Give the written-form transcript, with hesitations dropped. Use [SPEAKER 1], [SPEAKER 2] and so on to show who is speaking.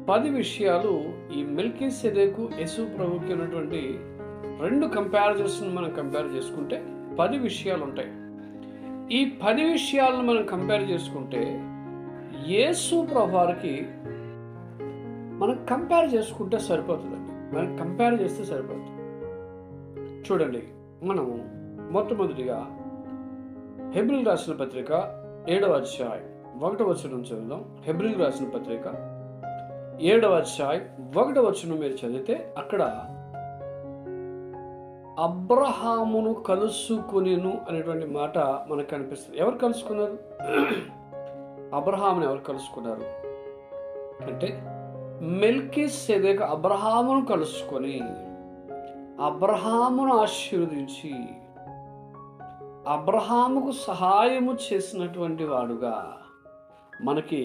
[SPEAKER 1] 10 విషయాలు ఈ మెల్కీసెదెకు యేసు ప్రభువుకి ఉన్నటువంటి 2 కంపారిజన్స్‌ని మనం కంపేర్ చేసుకుంటే 10 విషయాలు ఉంటాయి. ఈ 10 విషయాలను మనం కంపేర్ చేసుకుంటే యేసు ప్రభువారికి మనం కంపేర్ చేసుకుంటే సరిపోతుందండి. మనం కంపేర్ చేస్తే సరిపోతుంది. చూడండి, మనము మొట్టమొదటిగా హెబ్రీయులకు రాసిన పత్రిక 7వ అధ్యాయం 1వ వచనం చదువుదాం. హెబ్రీయులకు రాసిన పత్రిక 7వ అధ్యాయం 1వ వచనం మీరు చదివితే అక్కడ అబ్రహామును కలుసుకొనెను అనేటువంటి మాట మనకు కనిపిస్తుంది. ఎవరు కలుసుకున్నారు? అబ్రహామును ఎవరు కలుసుకున్నారు అంటే మెల్కీసెదెకు అబ్రహామును కలుసుకొని అబ్రహామును ఆశీర్వదించి అబ్రహాముకు సహాయము చేసినటువంటి వాడుగా మనకి